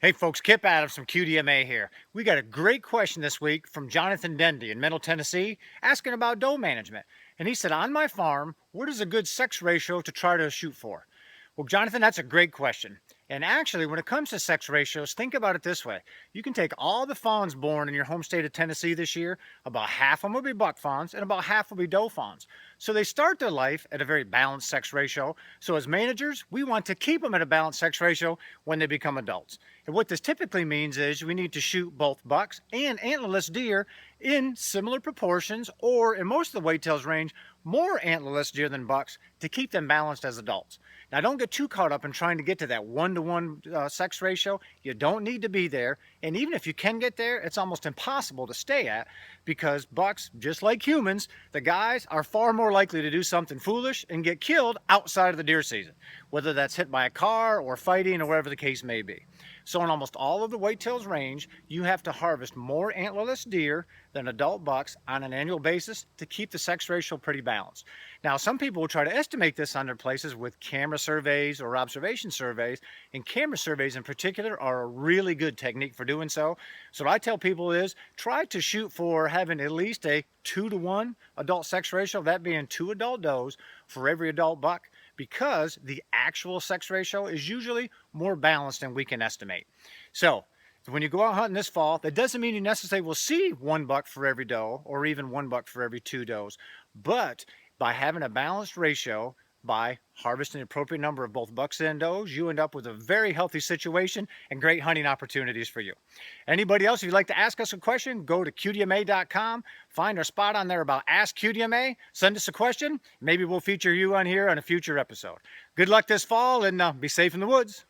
Hey folks, Kip Adams from QDMA here. We got a great question this week from Jonathan Dendy in Middle Tennessee asking about doe management. And he said, on my farm, what is a good sex ratio to try to shoot for? Well, Jonathan, that's a great question. And actually, when it comes to sex ratios, think about it this way. You can take all the fawns born in your home state of Tennessee this year, about half of them will be buck fawns and about half will be doe fawns. So they start their life at a very balanced sex ratio. So as managers, we want to keep them at a balanced sex ratio when they become adults. And what this typically means is we need to shoot both bucks and antlerless deer in similar proportions, or in most of the whitetails range, more antlerless deer than bucks to keep them balanced as adults. Now, don't get too caught up in trying to get to that 1-to-1 sex ratio. You don't need to be there. And even if you can get there, it's almost impossible to stay at, because bucks, just like humans, the guys are far more likely to do something foolish and get killed outside of the deer season, whether that's hit by a car or fighting or whatever the case may be. So in almost all of the whitetails range, you have to harvest more antlerless deer than adult bucks on an annual basis to keep the sex ratio pretty balanced. Now, some people will try to estimate this on their places with camera surveys or observation surveys, and camera surveys in particular are a really good technique for doing so. So what I tell people is try to shoot for having at least a 2-to-1 adult sex ratio, that being 2 adult does for every adult buck, because the actual sex ratio is usually more balanced than we can estimate. So when you go out hunting this fall, that doesn't mean you necessarily will see 1 buck for every doe or even 1 buck for every 2 does. But by having a balanced ratio, by harvesting the appropriate number of both bucks and does, you end up with a very healthy situation and great hunting opportunities for you. Anybody else, if you'd like to ask us a question, go to QDMA.com, find our spot on there about Ask QDMA, send us a question. Maybe we'll feature you on here on a future episode. Good luck this fall, and be safe in the woods.